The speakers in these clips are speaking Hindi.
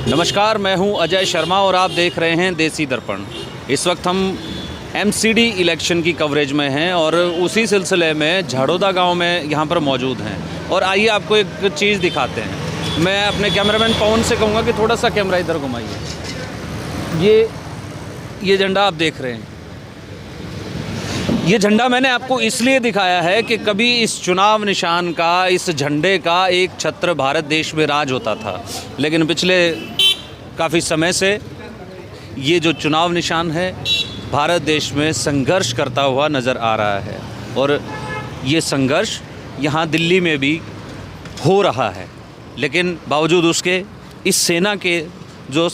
नमस्कार, मैं हूं अजय शर्मा और आप देख रहे हैं देसी दर्पण। इस वक्त हम एमसीडी इलेक्शन की कवरेज में हैं और उसी सिलसिले में झाड़ोदा गांव में यहां पर मौजूद हैं। और आइए आपको एक चीज़ दिखाते हैं। मैं अपने कैमरामैन पवन से कहूँगा कि थोड़ा सा कैमरा इधर घुमाइए। ये झंडा आप देख रहे हैं। ये झंडा मैंने आपको इसलिए दिखाया है कि कभी इस चुनाव निशान का, इस झंडे का एक छत्र भारत देश में राज होता था, लेकिन पिछले काफ़ी समय से ये जो चुनाव निशान है भारत देश में संघर्ष करता हुआ नज़र आ रहा है। और ये संघर्ष यहाँ दिल्ली में भी हो रहा है, लेकिन बावजूद उसके इस सेना के जो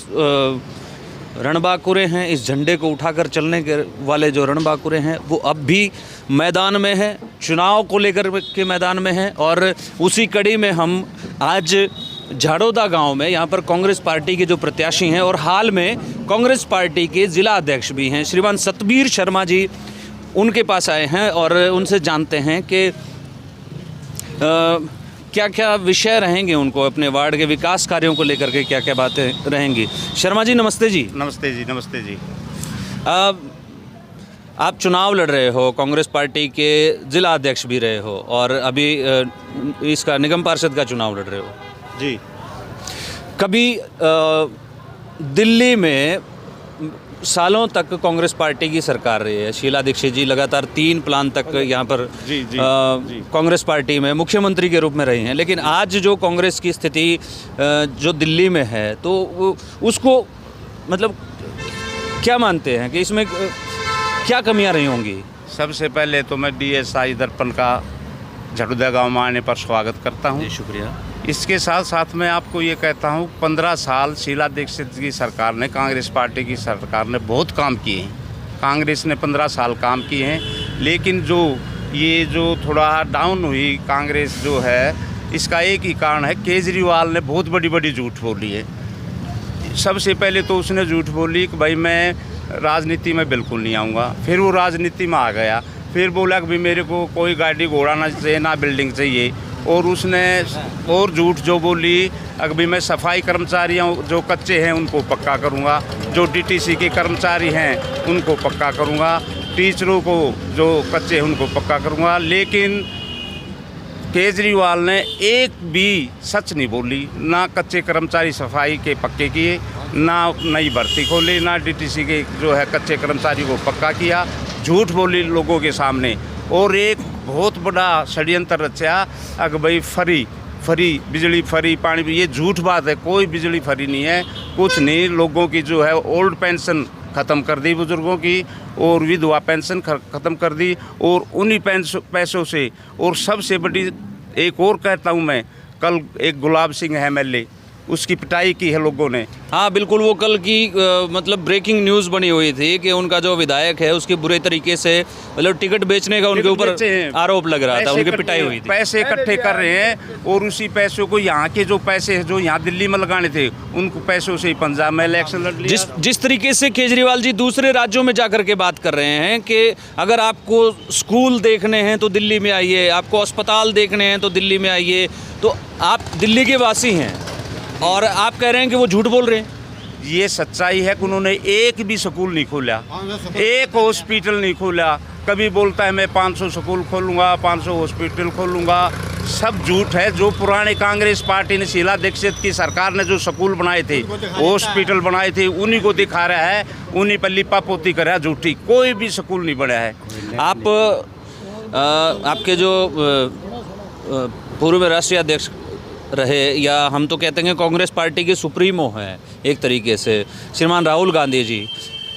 रणबांकुरे हैं, इस झंडे को उठाकर चलने के वाले जो रणबांकुरे हैं, वो अब भी मैदान में हैं, चुनाव को लेकर के मैदान में हैं। और उसी कड़ी में हम आज झाड़ोदा गांव में, यहाँ पर कांग्रेस पार्टी के जो प्रत्याशी हैं और हाल में कांग्रेस पार्टी के ज़िला अध्यक्ष भी हैं श्रीमान सतबीर शर्मा जी, उनके पास आए हैं और उनसे जानते हैं कि क्या क्या विषय रहेंगे, उनको अपने वार्ड के विकास कार्यों को लेकर के क्या क्या बातें रहेंगी। शर्मा जी नमस्ते जी। नमस्ते जी। नमस्ते जी। आप चुनाव लड़ रहे हो, कांग्रेस पार्टी के ज़िला अध्यक्ष भी रहे हो और अभी इसका निगम पार्षद का चुनाव लड़ रहे हो जी। कभी दिल्ली में सालों तक कांग्रेस पार्टी की सरकार रही है। शीला दीक्षित जी लगातार 3 प्लान तक यहाँ पर कांग्रेस पार्टी में मुख्यमंत्री के रूप में रही हैं, लेकिन आज जो कांग्रेस की स्थिति जो दिल्ली में है, तो उसको मतलब क्या मानते हैं कि इसमें क्या कमियां रही होंगी? सबसे पहले तो मैं डीएसआई दर्पण का झाड़ोदा गांव में आने पर स्वागत करता हूं। शुक्रिया। इसके साथ साथ मैं आपको ये कहता हूं, 15 साल शीला दीक्षित की सरकार ने, कांग्रेस पार्टी की सरकार ने बहुत काम किए हैं। कांग्रेस ने 15 साल काम किए हैं, लेकिन जो थोड़ा डाउन हुई कांग्रेस जो है, इसका एक ही कारण है, केजरीवाल ने बहुत बड़ी बड़ी झूठ बोली है। सबसे पहले तो उसने झूठ बोली कि भाई मैं राजनीति में बिल्कुल नहीं आऊँगा। फिर वो राजनीति में आ गया, फिर बोला कि भाई मेरे को कोई गाड़ी घोड़ा ना चाहिए, ना बिल्डिंग चाहिए। और उसने और झूठ जो बोली, अगर मैं सफाई कर्मचारियों जो कच्चे हैं उनको पक्का करूंगा, जो डीटीसी के कर्मचारी हैं उनको पक्का करूंगा, टीचरों को जो कच्चे हैं उनको पक्का करूंगा। लेकिन केजरीवाल ने एक भी सच नहीं बोली, ना कच्चे कर्मचारी सफाई के पक्के किए, ना नई भर्ती खोली, ना डीटीसी के जो है कच्चे कर्मचारी को पक्का किया। झूठ बोली लोगों के सामने। और एक बहुत बड़ा षड्यंत्र रचा, अगर भाई फ्री बिजली, फ्री पानी, ये झूठ बात है। कोई बिजली फ्री नहीं है, कुछ नहीं। लोगों की जो है ओल्ड पेंशन ख़त्म कर दी बुज़ुर्गों की, और विधवा पेंशन ख़त्म कर दी। और उन्हीं पैसों से, और सबसे बड़ी एक और कहता हूँ मैं, कल एक गुलाब सिंह MLA, उसकी पिटाई की है लोगों ने। हाँ बिल्कुल, वो कल की मतलब ब्रेकिंग न्यूज़ बनी हुई थी कि उनका जो विधायक है उसके बुरे तरीके से मतलब टिकट बेचने का उनके ऊपर आरोप लग रहा था, उनकी पिटाई हुई थी। पैसे इकट्ठे कर रहे हैं और उसी पैसों को, यहाँ के जो पैसे हैं जो यहाँ दिल्ली में लगाने थे, उनको पैसों से ही पंजाब में इलेक्शन लड़ लिया। जिस तरीके से केजरीवाल जी दूसरे राज्यों में जाकर के बात कर रहे हैं कि अगर आपको स्कूल देखने हैं तो दिल्ली में आइए, आपको अस्पताल देखने हैं तो दिल्ली में आइए, तो आप दिल्ली के वासी हैं और आप कह रहे हैं कि वो झूठ बोल रहे हैं। ये सच्चाई है कि उन्होंने एक भी स्कूल नहीं खोला, एक हॉस्पिटल नहीं खोला। कभी बोलता है मैं 500 स्कूल खोलूँगा, 500 हॉस्पिटल खोलूँगा। सब झूठ है। जो पुराने कांग्रेस पार्टी ने, शीला दीक्षित की सरकार ने जो स्कूल बनाए थे, हॉस्पिटल बनाए थे, उन्हीं को दिखा रहा है, उन्हीं पर लिपा पोती कर रहा है झूठी। कोई भी स्कूल नहीं बना है। आपके जो पूर्व राष्ट्रीय अध्यक्ष रहे, या हम तो कहते हैं कांग्रेस पार्टी के सुप्रीमो हैं एक तरीके से, श्रीमान राहुल गांधी जी,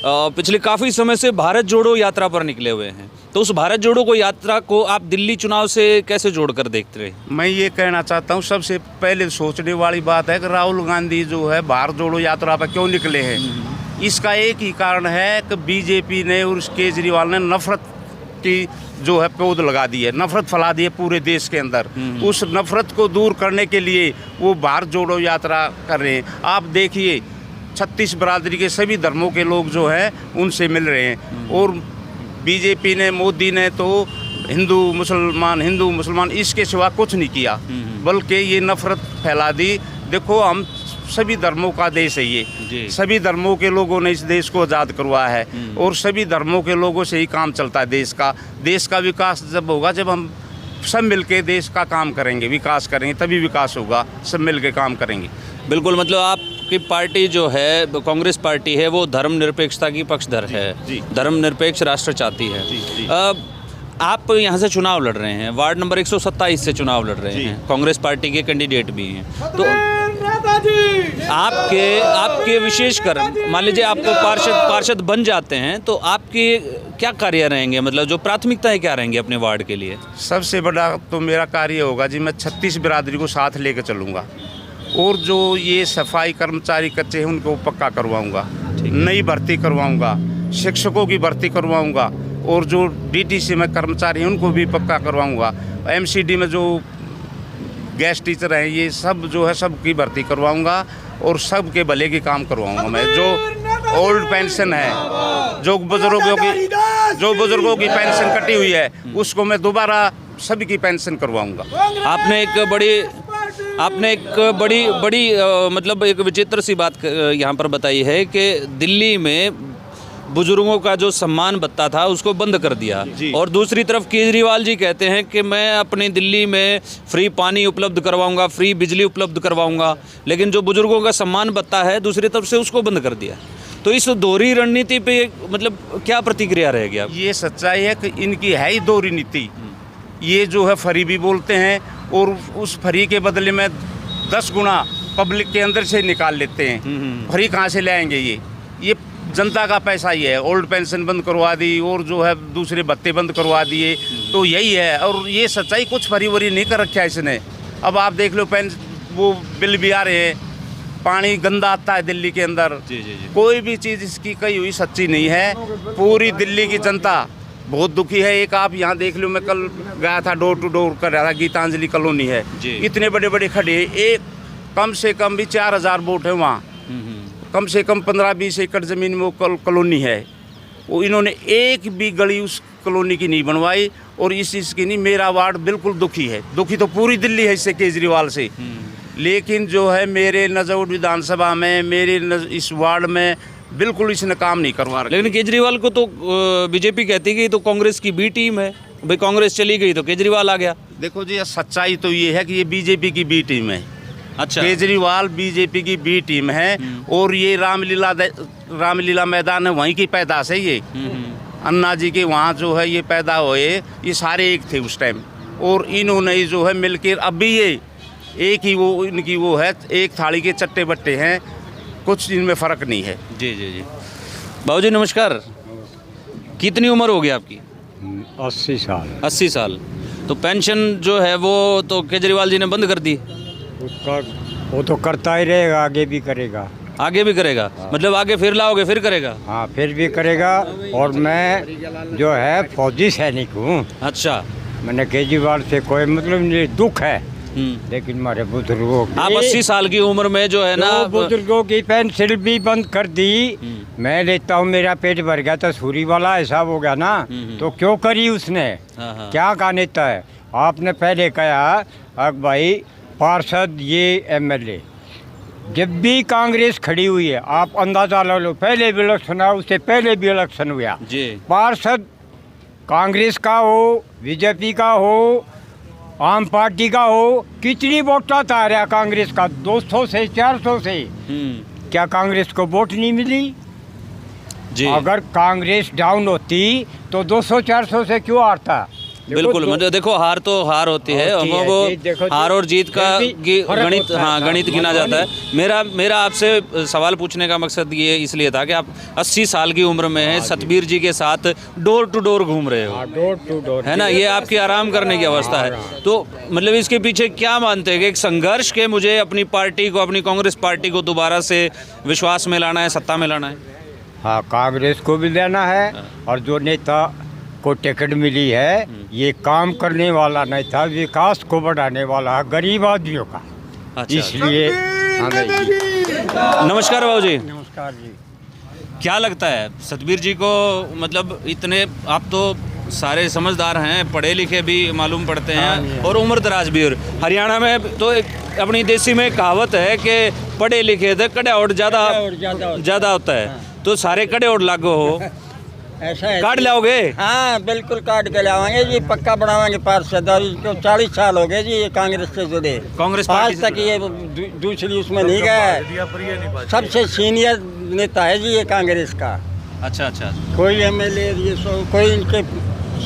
पिछले काफ़ी समय से भारत जोड़ो यात्रा पर निकले हुए हैं। तो उस भारत जोड़ो यात्रा को आप दिल्ली चुनाव से कैसे जोड़कर देखते रहे? मैं ये कहना चाहता हूँ, सबसे पहले सोचने वाली बात है कि राहुल गांधी जो है भारत जोड़ो यात्रा पर क्यों निकले हैं। इसका एक ही कारण है कि बीजेपी ने और केजरीवाल ने नफरत की जो है पौध लगा दी है, नफरत फैला दी है पूरे देश के अंदर। उस नफरत को दूर करने के लिए वो भारत जोड़ो यात्रा कर रहे हैं। आप देखिए 36 बरादरी के सभी धर्मों के लोग जो हैं उनसे मिल रहे हैं। और बीजेपी ने, मोदी ने तो हिंदू मुसलमान इसके सिवा कुछ नहीं किया, बल्कि ये नफरत फैला दी। देखो, हम सभी धर्मों का देश है जी। ये। सभी धर्मों के लोगों ने इस देश को आज़ाद करवाया है और सभी धर्मों के लोगों से ही काम चलता है देश का। देश का विकास जब होगा जब हम सब मिलके देश का काम करेंगे, विकास करेंगे, तभी विकास होगा। सब मिलके काम करेंगे। बिल्कुल, मतलब आपकी पार्टी जो है कांग्रेस पार्टी है वो धर्मनिरपेक्षता की पक्षधर है, धर्मनिरपेक्ष राष्ट्र चाहती है। आप यहाँ से चुनाव लड़ रहे हैं, वार्ड नंबर 127 से चुनाव लड़ रहे हैं, कांग्रेस पार्टी के कैंडिडेट भी हैं, तो आपके विशेषकर मान लीजिए आपको पार्षद बन जाते हैं तो आपके क्या कार्य रहेंगे, मतलब जो प्राथमिकताएं क्या रहेंगी अपने वार्ड के लिए? सबसे बड़ा तो मेरा कार्य होगा जी, मैं 36 बिरादरी को साथ लेकर चलूँगा और जो ये सफाई कर्मचारी कच्चे हैं उनको पक्का करवाऊँगा, नई भर्ती करवाऊँगा, शिक्षकों की भर्ती करवाऊँगा और जो डीटीसी में कर्मचारी हैं उनको भी पक्का करवाऊँगा। एमसीडी में जो गेस्ट टीचर हैं ये सब जो है सबकी भर्ती करवाऊँगा और सबके भले की काम करवाऊँगा मैं। जो ओल्ड पेंशन है, जो बुजुर्गों की पेंशन कटी हुई है उसको मैं दोबारा सभी की पेंशन करवाऊँगा। आपने एक बड़ी मतलब एक विचित्र सी बात यहाँ पर बताई है कि दिल्ली में बुजुर्गों का जो सम्मान भत्ता था उसको बंद कर दिया और दूसरी तरफ केजरीवाल जी कहते हैं कि मैं अपनी दिल्ली में फ्री पानी उपलब्ध करवाऊंगा, फ्री बिजली उपलब्ध करवाऊंगा, लेकिन जो बुजुर्गों का सम्मान भत्ता है दूसरी तरफ से उसको बंद कर दिया। तो इस दोहरी रणनीति पे मतलब क्या प्रतिक्रिया रहेगी आप? ये सच्चाई है कि इनकी है ही दोहरी नीति। ये जो है फ्री भी बोलते हैं और उस फ्री के बदले में 10 गुना पब्लिक के अंदर से निकाल लेते हैं। फ्री कहाँ से लाएंगे? ये जनता का पैसा ही है। ओल्ड पेंशन बंद करवा दी और जो है दूसरे भत्ते बंद करवा दिए, तो यही है। और ये सच्चाई, कुछ फरी वरी नहीं कर रखा है इसने। अब आप देख लो वो बिल भी आ रहे हैं, पानी गंदा आता है दिल्ली के अंदर। जी। कोई भी चीज़ इसकी कही हुई सच्ची नहीं है। पूरी दिल्ली की जनता बहुत दुखी है। एक आप यहाँ देख लो, मैं कल गया था, डोर टू डोर कर रहा था, गीतांजलि कॉलोनी है, इतने बड़े बड़े खड़े, एक कम से कम भी 4000 वोट है वहाँ, कम से कम 15-20 एकड़ ज़मीन में वो कॉलोनी है। वो इन्होंने एक भी गली उस कॉलोनी की नहीं बनवाई और इस चीज़ की नहीं। मेरा वार्ड बिल्कुल दुखी है, दुखी तो पूरी दिल्ली है इससे, केजरीवाल से। लेकिन जो है मेरे नजौर विधानसभा में, मेरे इस वार्ड में बिल्कुल इसने काम नहीं करवा रहा। लेकिन केजरीवाल को तो बीजेपी कहती कि तो कांग्रेस की बी टीम है, भाई कांग्रेस चली गई तो केजरीवाल आ गया। देखो जी, सच्चाई तो ये है कि ये बीजेपी की बी टीम है। अच्छा, केजरीवाल बीजेपी की बी टीम है और ये रामलीला मैदान है, वहीं की पैदाश है ये। अन्ना जी के वहाँ जो है ये पैदा हुए, ये सारे एक थे उस टाइम और इन्होंने जो है मिलकर, अब भी ये एक ही वो इनकी वो है, एक थाली के चट्टे बट्टे हैं, कुछ इनमें फ़र्क नहीं है। जी। बाबूजी नमस्कार, कितनी उम्र हो गई आपकी? 80 साल। 80 साल। तो पेंशन जो है वो तो केजरीवाल जी ने बंद कर दी। उसका वो तो करता ही रहेगा, आगे भी करेगा। आगे भी करेगा? मतलब आगे फिर लाओगे फिर करेगा? हाँ, फिर भी करेगा। और मैं जो है फौजी सैनिक हूँ। अच्छा। मैंने केजरीवाल से कोई मतलब नहीं, दुख है, लेकिन हमारे बुजुर्गों की, आप 80 साल की उम्र में जो है ना, बुजुर्गों की पेंशन भी बंद कर दी। मैं लेता हूँ, मेरा पेट भर गया तो सूरी वाला हिसाब हो गया ना। तो क्यों करी उसने? क्या का नेता है? आपने पहले कहा अब भाई पार्षद, ये एमएलए, जब भी कांग्रेस खड़ी हुई है, आप अंदाजा ला लो, पहले भी इलेक्शन हुआ, उससे पहले भी इलेक्शन हुआ, पार्षद कांग्रेस का हो, बीजेपी का हो, आम पार्टी का हो, कितनी वोट आ रहा कांग्रेस का? 200 से 400 से। क्या कांग्रेस को वोट नहीं मिली? जी। अगर कांग्रेस डाउन होती तो 200-400 से क्यों हारता? बिल्कुल, मतलब देखो हार तो हार होती है, वो हार और जीत का गणित, हाँ, गणित गिना जाता है। मेरा आपसे सवाल पूछने का मकसद ये इसलिए था कि आप 80 साल की उम्र में हैं, सतबीर जी के साथ डोर टू डोर घूम रहे हो, डोर टू डोर, है ना, ये आपकी आराम करने की अवस्था है। तो मतलब इसके पीछे क्या मानते हैं कि एक संघर्ष के मुझे अपनी पार्टी को, अपनी कांग्रेस पार्टी को दोबारा से विश्वास में लाना है, सत्ता में लाना है? हाँ, कांग्रेस को भी लेना है और जो नेता को टिकट मिली है ये काम करने वाला नहीं था, विकास को बढ़ाने वाला, गरीब आदमियों का। अच्छा। इसलिए नमस्कार बाबूजी। नमस्कार जी। क्या लगता है सतबीर जी को, मतलब इतने आप तो सारे समझदार हैं, पढ़े लिखे भी मालूम पड़ते हैं और उम्र दराज भी, और हरियाणा में तो एक अपनी देसी में कहावत है कि पढ़े लिखे थे कड़े और ज़्यादा होता है, तो सारे कड़े और लागू हो ऐसा है। काट लाओगे? हाँ बिल्कुल काट के लावांगे जी, पक्का बनावांगे पार्षद। और इसको 40 साल हो गए जी ये कांग्रेस से जुड़े, कांग्रेस पार्टी आज तक ये दूसरी उसमें नहीं गया है। सबसे सीनियर नेता है जी ये कांग्रेस का। अच्छा अच्छा कोई MLA ये कोई इनके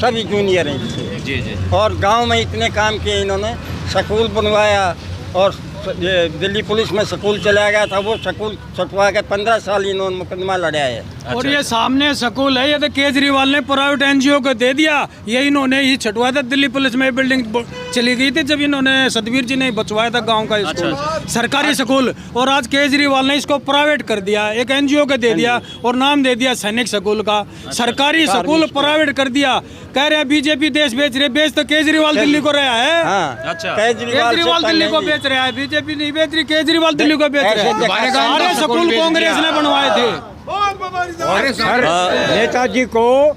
सभी जूनियर हैं इनसे। जी जी और गांव में इतने काम किए इन्होंने, स्कूल बनवाया, और ये दिल्ली पुलिस में स्कूल चलाया गया था, वो स्कूल छुटवा के 15 साल इन्होंने मुकदमा लड़ा है। और ये सामने स्कूल है, ये तो केजरीवाल ने प्राइवेट NGO को दे दिया, ये इन्होंने ही छटवाया था। दिल्ली पुलिस में बिल्डिंग चली गई थी जब इन्होंने सतबीर जी ने बचवाया था गांव का स्कूल, सरकारी स्कूल, और आज केजरीवाल ने इसको प्राइवेट कर दिया, एक NGO को दे दिया और नाम दे दिया सैनिक स्कूल का। सरकारी स्कूल प्राइवेट कर दिया, कह रहे बीजेपी देश बेच रहे, बेच तो केजरीवाल दिल्ली को रहा है। अच्छा केजरीवाल दिल्ली को बेच रहा है, बीजेपी नहीं बेच रही, केजरीवाल दिल्ली को बेच रहे हैं। सारे स्कूल कांग्रेस ने बनवाए थे। नेताजी को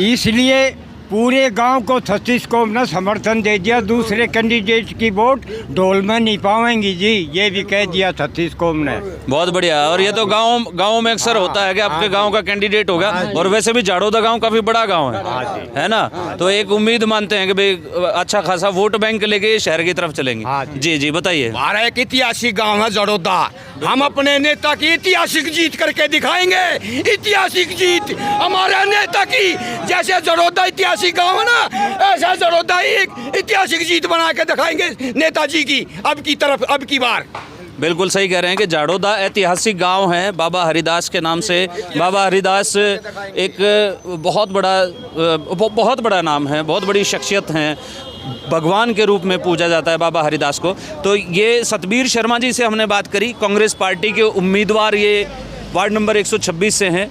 इसलिए पूरे गांव को 36 कौम ने समर्थन दे दिया, दूसरे कैंडिडेट की वोट ढोल में नहीं पाएंगी जी, ये भी कह दिया 36 कौम ने। बहुत बढ़िया। और ये तो गांव में अक्सर होता है कि आपके गांव का कैंडिडेट होगा, और वैसे भी झाड़ोदा गांव काफी बड़ा गांव है ना, तो एक उम्मीद मानते हैं कि भाई अच्छा खासा वोट बैंक लेके शहर की तरफ चलेंगे। जी जी बताइए। हमारा एक ऐतिहासिक गांव है झड़ौदा, हम अपने नेता की ऐतिहासिक जीत करके दिखाएंगे। ऐतिहासिक जीत हमारे नेता की, जैसे झड़ौदा ऐतिहासिक गांव है ना, ऐसा झड़ौदा ही एक ऐतिहासिक जीत बना के दिखाएंगे नेताजी की अब की बार। बिल्कुल सही कह रहे हैं कि झाड़ौदा ऐतिहासिक गांव है, बाबा हरिदास के नाम से। बाबा हरिदास एक बहुत बड़ा नाम है, बहुत बड़ी शख्सियत हैं, भगवान के रूप में पूजा जाता है बाबा हरिदास को। तो ये सतबीर शर्मा जी से हमने बात करी, कांग्रेस पार्टी के उम्मीदवार ये वार्ड नंबर 126 से हैं।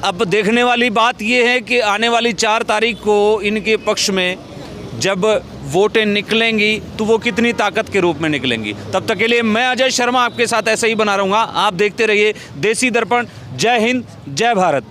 अब देखने वाली बात ये है कि आने वाली 4 तारीख को इनके पक्ष में जब वोटें निकलेंगी तो वो कितनी ताकत के रूप में निकलेंगी। तब तक के लिए मैं अजय शर्मा आपके साथ ऐसे ही बना रहूँगा। आप देखते रहिए देसी दर्पण। जय हिंद, जय भारत।